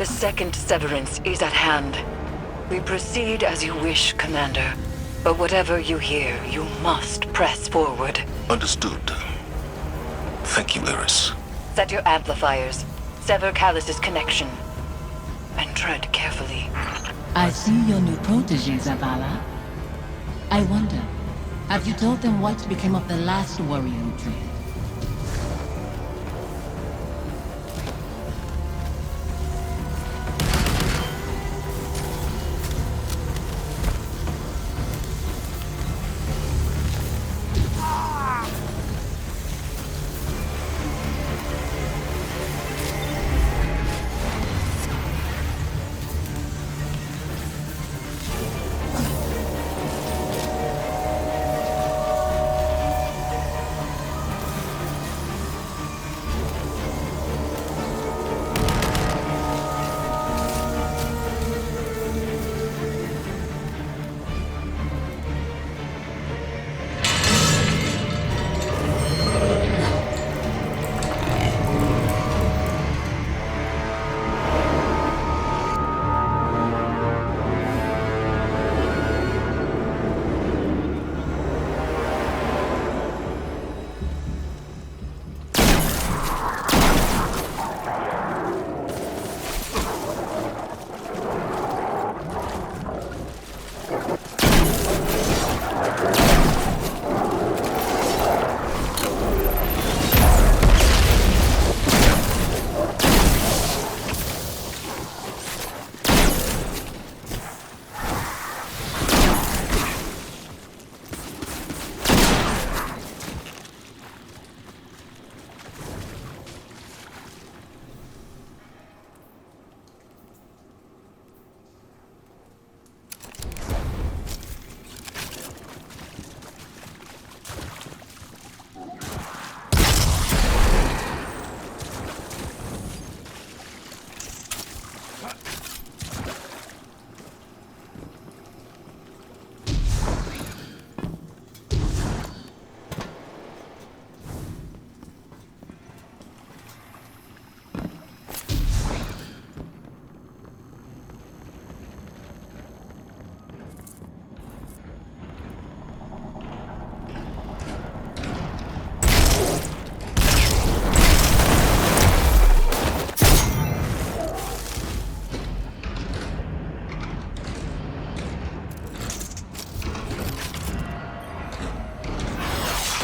The second severance is at hand. We proceed as you wish, Commander. But whatever you hear, you must press forward. Understood. Thank you, Eris. Set your amplifiers. Sever Callus's connection. And tread carefully. I see your new protege, Zavala. I wonder, have you told them what became of the last warrior you trained?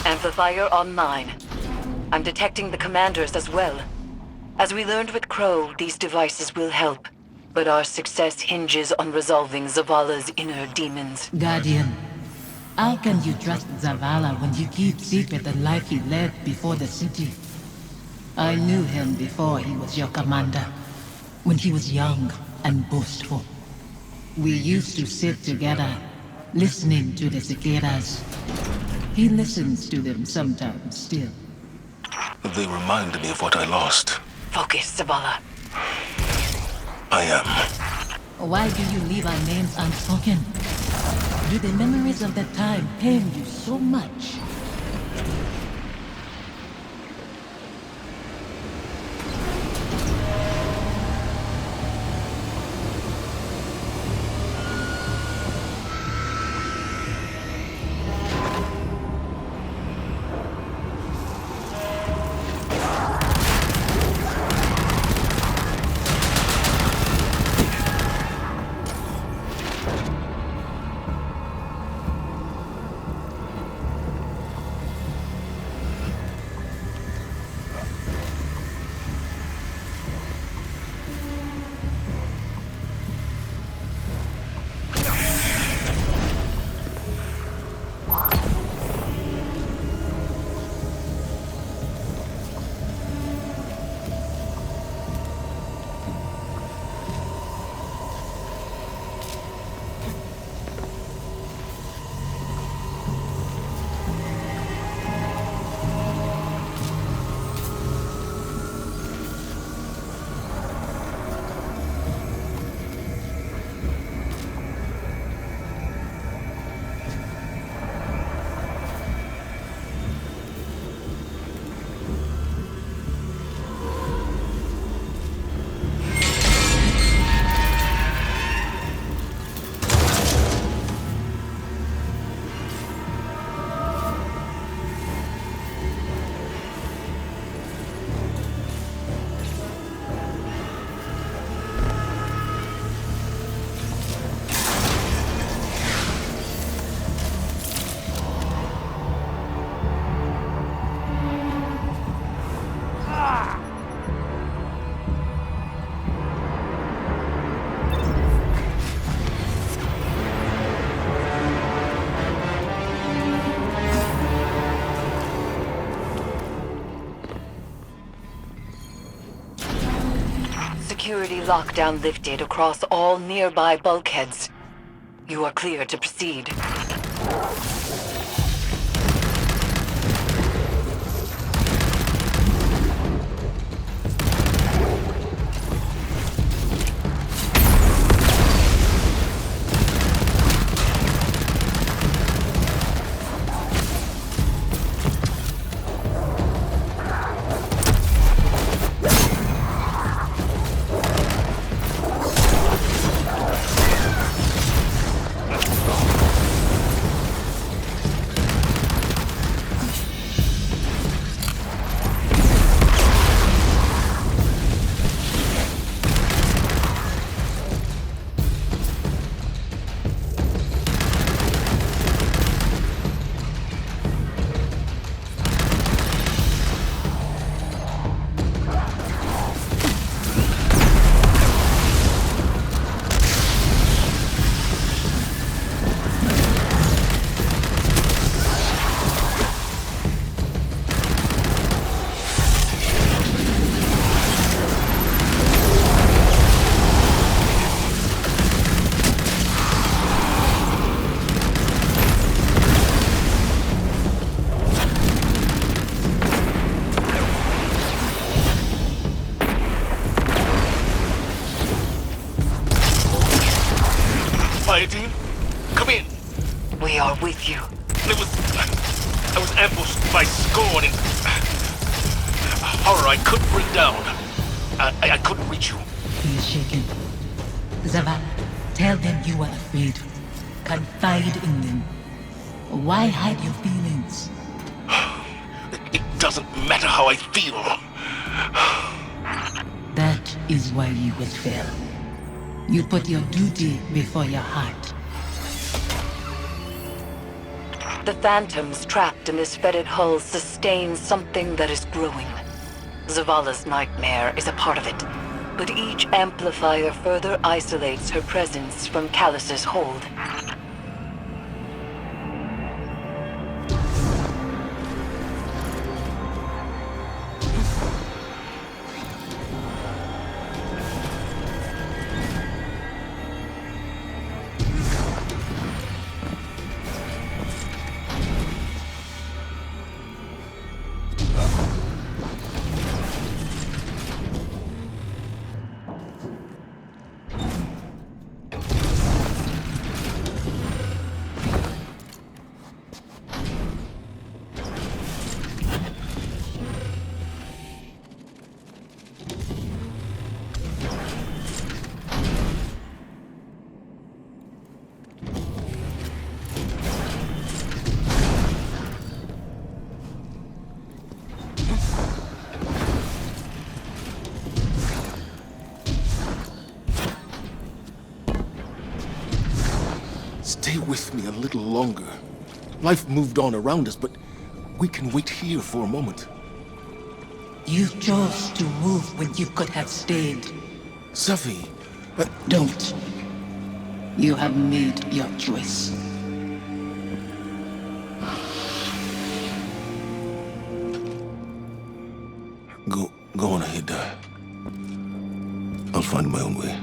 Amplifier online. I'm detecting the commanders as well. As we learned with Crow, these devices will help. But our success hinges on resolving Zavala's inner demons. Guardian, how can you trust Zavala when you keep secret the life he led before the city? I knew him before he was your commander, when he was young and boastful. We used to sit together, listening to the cicadas. He listens to them sometimes still. They remind me of what I lost. Focus, Zavala. I am. Why do you leave our names unspoken? Do the memories of that time pain you so much? security lockdown lifted across all nearby bulkheads. You are clear to proceed. Fire team, come in. We are with you. I was ambushed by Scorn and horror I couldn't bring down. I couldn't reach you. He is shaken. Zavala, tell them you are afraid. Confide in them. Why hide your feelings? It doesn't matter how I feel. That is why you will fail. You put your duty before your heart. The phantoms trapped in this fetid hull sustain something that is growing. Zavala's nightmare is a part of it, but each amplifier further isolates her presence from Callus's hold. Stay with me a little longer. Life moved on around us, but we can wait here for a moment. You chose to move when you could have stayed. Safi, Don't. You have made your choice. Go on ahead. I'll find my own way.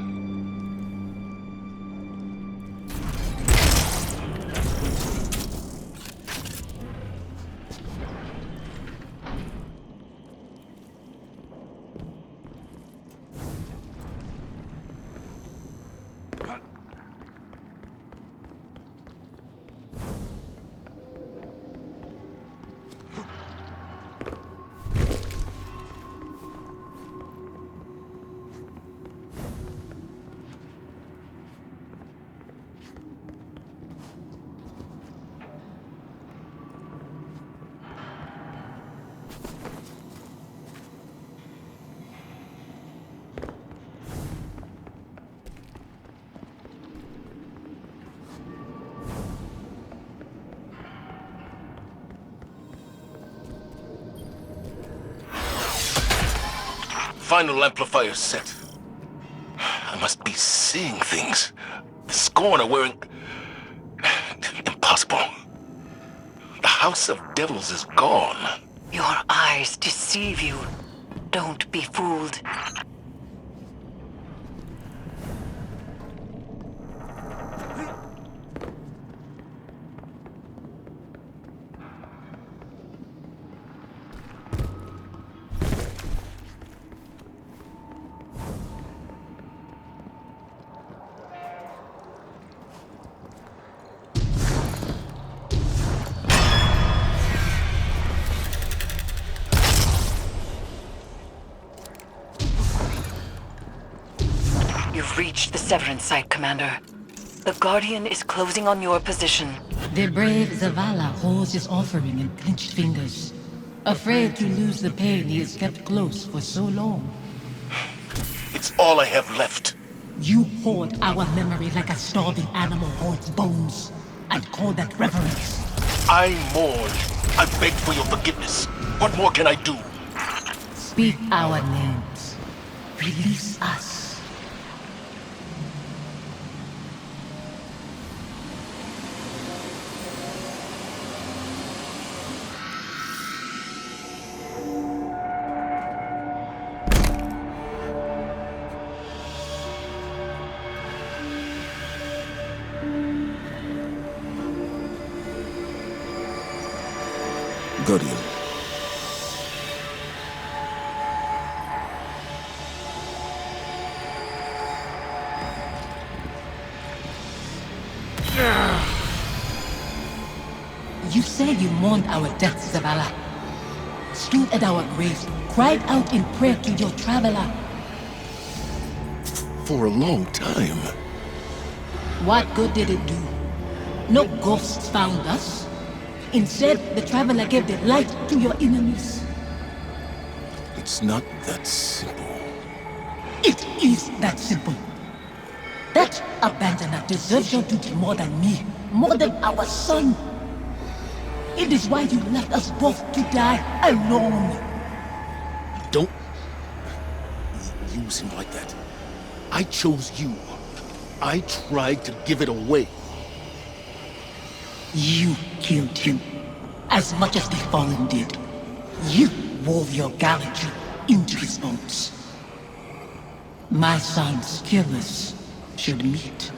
Final amplifier set. I must be seeing things. The Scorn are wearing... Impossible. The House of Devils is gone. Your eyes deceive you. Don't be fooled. We've reached the Severance site, Commander. The Guardian is closing on your position. The brave Zavala holds his offering in clenched fingers, afraid to lose the pain he has kept close for so long. It's all I have left. You hoard our memory like a starving animal hoards bones, and call that reverence. I mourn. I beg for your forgiveness. What more can I do? Speak our names. Release us. Guardian. You say you mourned our deaths, Zavala. Stood at our graves, cried out in prayer to your traveler. For a long time. What good did it do? No ghosts found us. Instead, the traveler gave the light to your enemies. It's not that simple. It is that simple. That abandoner deserves your duty more than me, more than our son. It is why you left us both to die alone. Don't use him like that. I chose you. I tried to give it away. You killed him, as much as the Fallen did. You wove your gallantry into his bones. My son's killers should meet.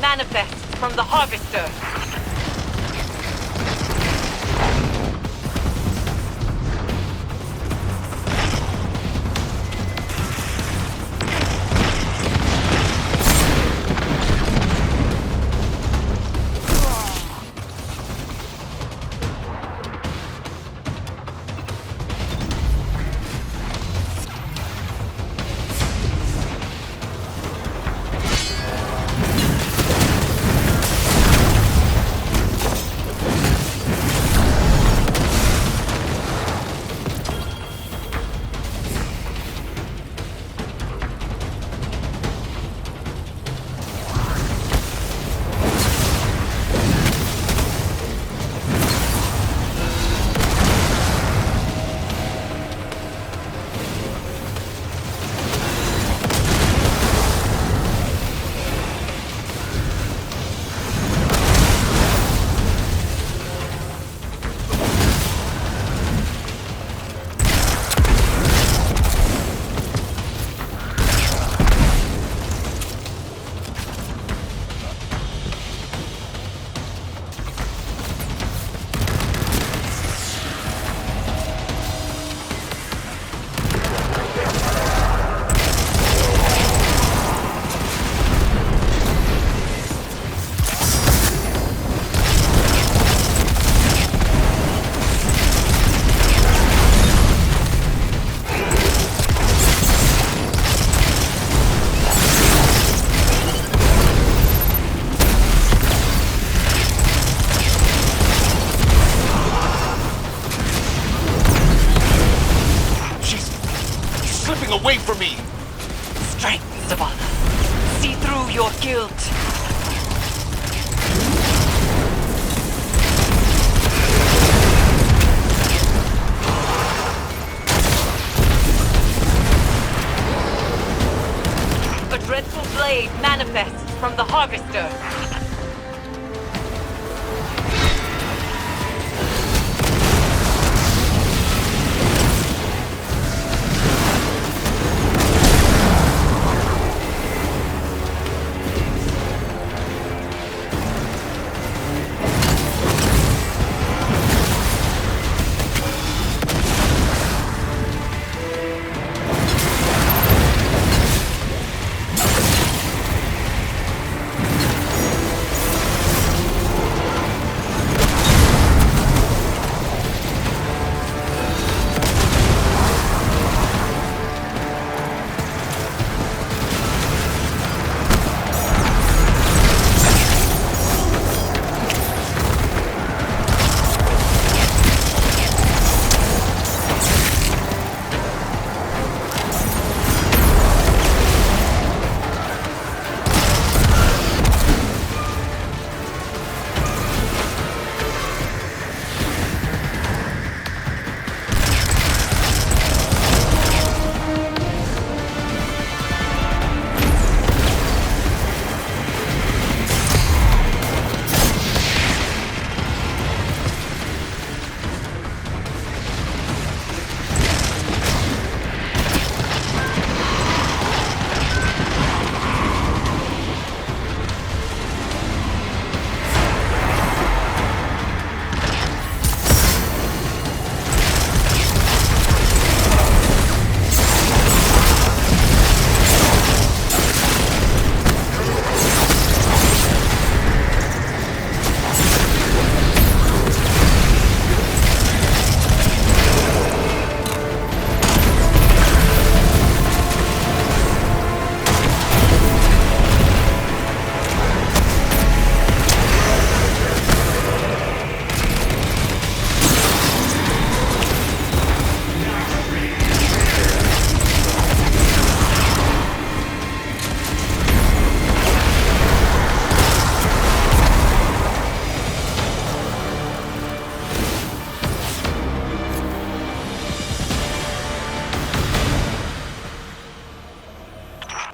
Manifests from the Harvester. blade manifests from the harvester.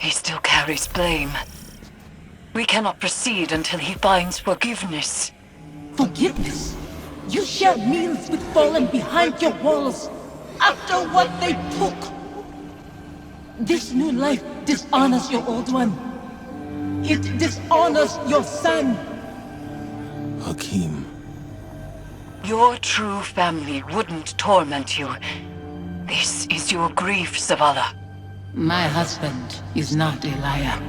He still carries blame. We cannot proceed until he finds forgiveness. Forgiveness? You shared meals with fallen behind your walls after what they took. This new life dishonors your old one. It dishonors your son. Hakim. Your true family wouldn't torment you. This is your grief, Zavala. My husband is not a liar,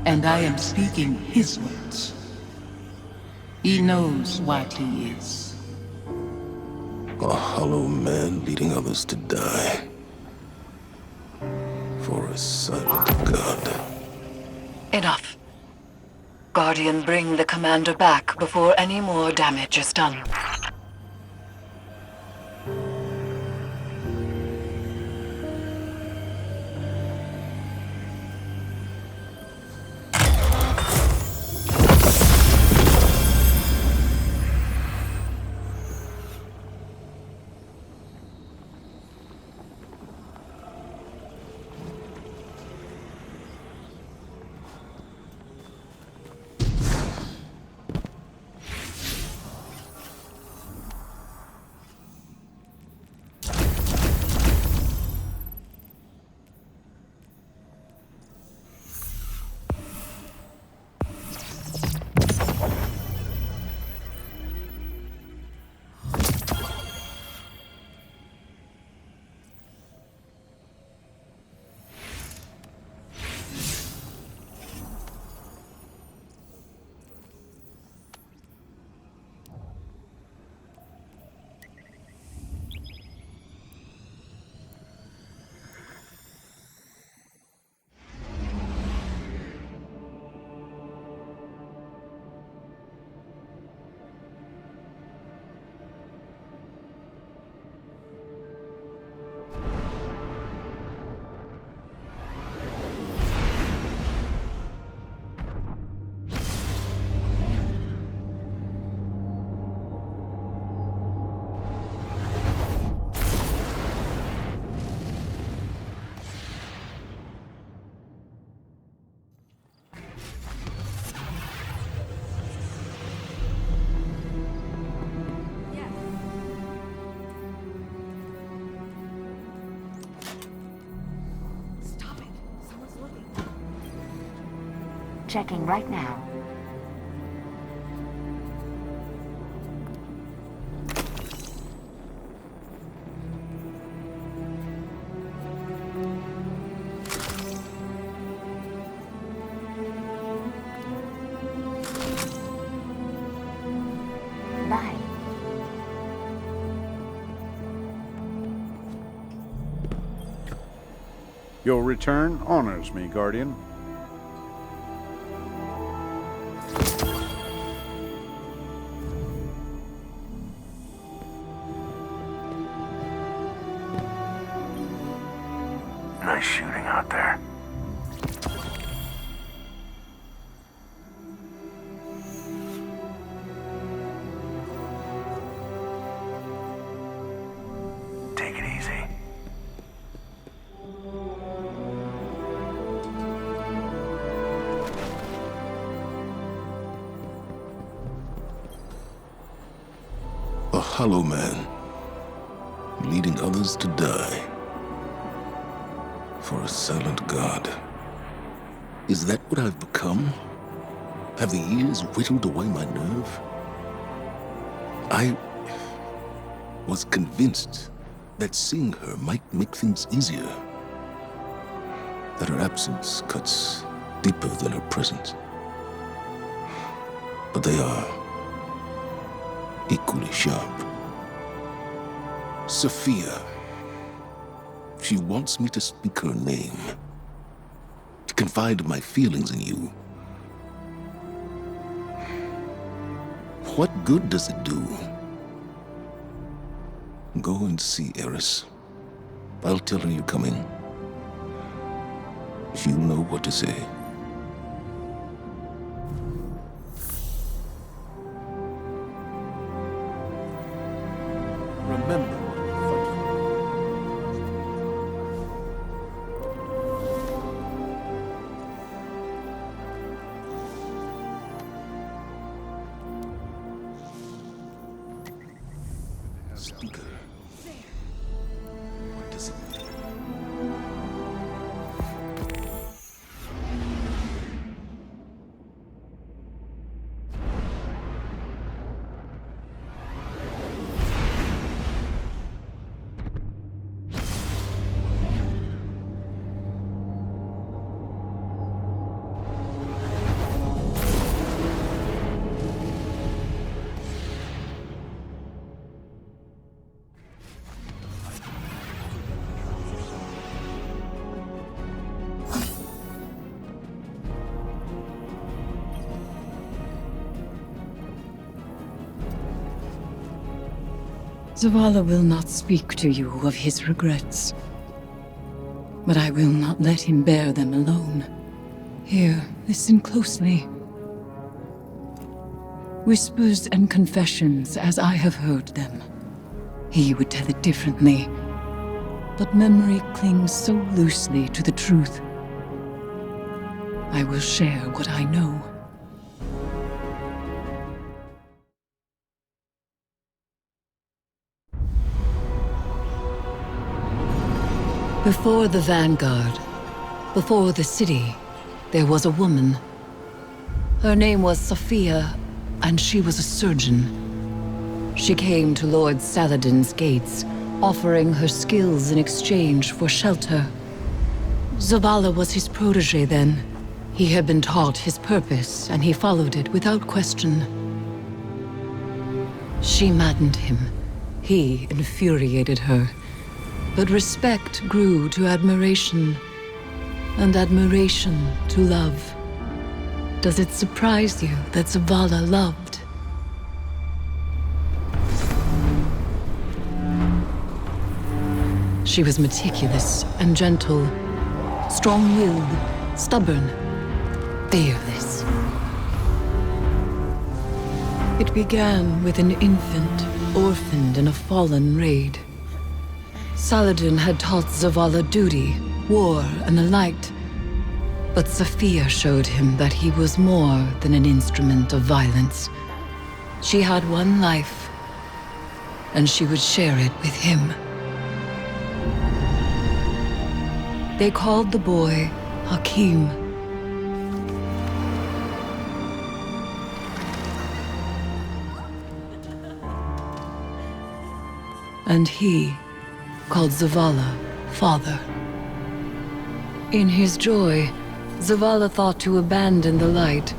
and I am speaking his words. He knows what he is. A hollow man leading others to die. For a silent god. Enough. Guardian, bring the commander back before any more damage is done. Checking right now. Bye. Your return honors me, Guardian. Nice shooting out there. Take it easy. A hollow man, leading others to die. For a silent god. Is that what I've become? Have the years whittled away my nerve? I was convinced that seeing her might make things easier. That her absence cuts deeper than her presence. But they are equally sharp. Sophia. She wants me to speak her name, to confide my feelings in you. What good does it do? Go and see Eris. I'll tell her you're coming. She'll know what to say. Remember, Speaker. What does it mean? Zavala will not speak to you of his regrets. But I will not let him bear them alone. Here, listen closely. Whispers and confessions as I have heard them. He would tell it differently. But memory clings so loosely to the truth. I will share what I know. Before the Vanguard, before the city, there was a woman. Her name was Sophia, and she was a surgeon. She came to Lord Saladin's gates, offering her skills in exchange for shelter. Zavala was his protege then. He had been taught his purpose, and he followed it without question. She maddened him. He infuriated her. But respect grew to admiration, and admiration to love. Does it surprise you that Zavala loved? She was meticulous and gentle, strong-willed, stubborn, fearless. It began with an infant orphaned in a fallen raid. Saladin had taught Zavala duty, war, and the light. But Sophia showed him that he was more than an instrument of violence. She had one life, and she would share it with him. They called the boy Hakim. and he called Zavala father. In his joy, Zavala thought to abandon the light,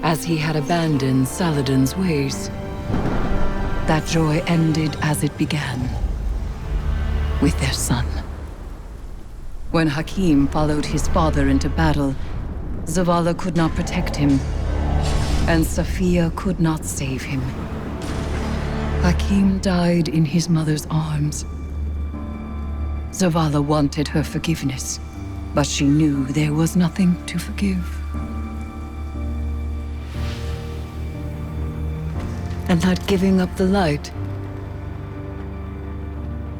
as he had abandoned Saladin's ways. That joy ended as it began, with their son. When Hakim followed his father into battle, Zavala could not protect him, and Safiya could not save him. Hakim died in his mother's arms. Zavala wanted her forgiveness, but she knew there was nothing to forgive. And that giving up the light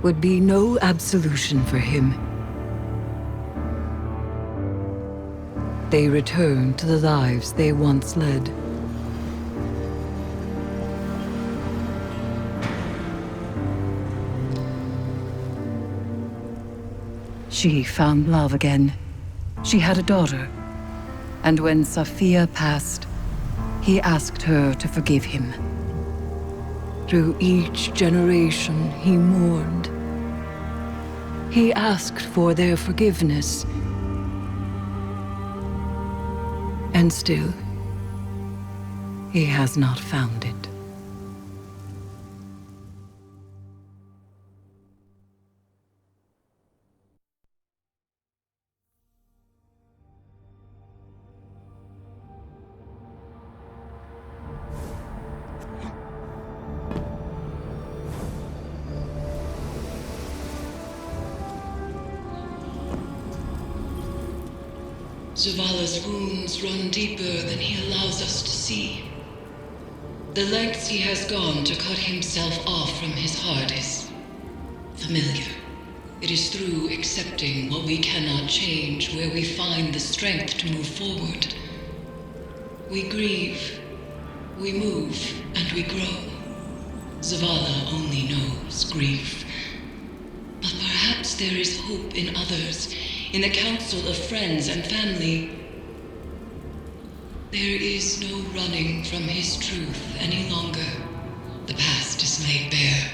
would be no absolution for him. They returned to the lives they once led. She found love again. She had a daughter. And when Safiya passed, he asked her to forgive him. Through each generation, he mourned. He asked for their forgiveness. And still, he has not found it. Zavala's wounds run deeper than he allows us to see. The lengths he has gone to cut himself off from his heart is familiar. It is through accepting what we cannot change where we find the strength to move forward. We grieve, we move, and we grow. Zavala only knows grief. But perhaps there is hope in others, in the council of friends and family. There is no running from his truth any longer. The past is laid bare,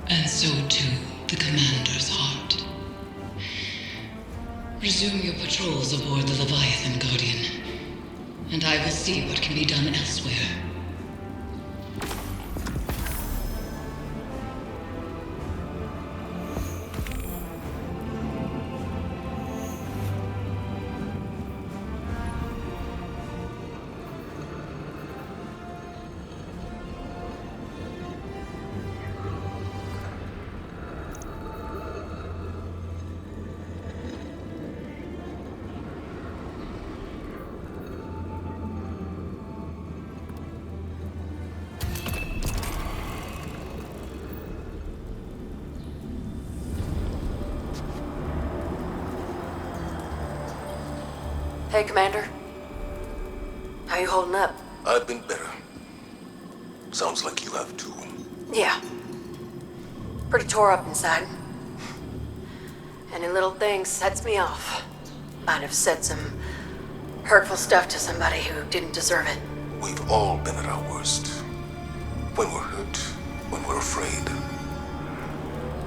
and so too the commander's heart. Resume your patrols aboard the Leviathan, Guardian, and I will see what can be done elsewhere. Hey, Commander. How you holding up? I've been better. Sounds like you have too. Yeah. Pretty tore up inside. Any little thing sets me off. Might have said some hurtful stuff to somebody who didn't deserve it. We've all been at our worst. When we're hurt, when we're afraid,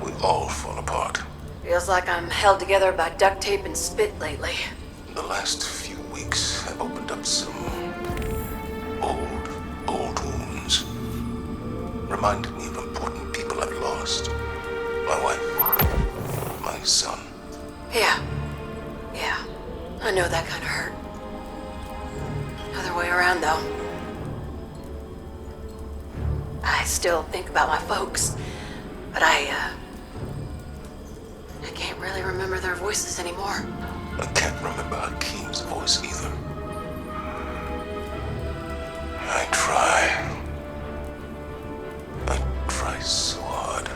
we all fall apart. Feels like I'm held together by duct tape and spit lately. The last few weeks have opened up some old wounds. Reminded me of important people I've lost. My wife, my son. Yeah. I know that kind of hurt. Other way around, though. I still think about my folks, but I can't really remember their voices anymore. I can't remember Hakim's voice either. I try so hard.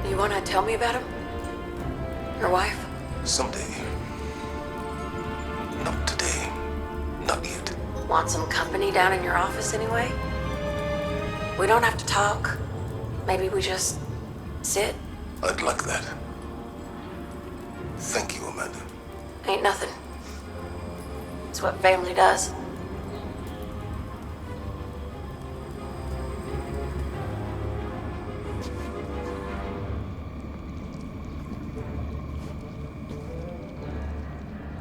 You want to tell me about him? Your wife? Someday. Not today. Not yet. Want some company down in your office anyway? We don't have to talk. Maybe we just sit. I'd like that. Thank you, Amanda. Ain't nothing. It's what family does.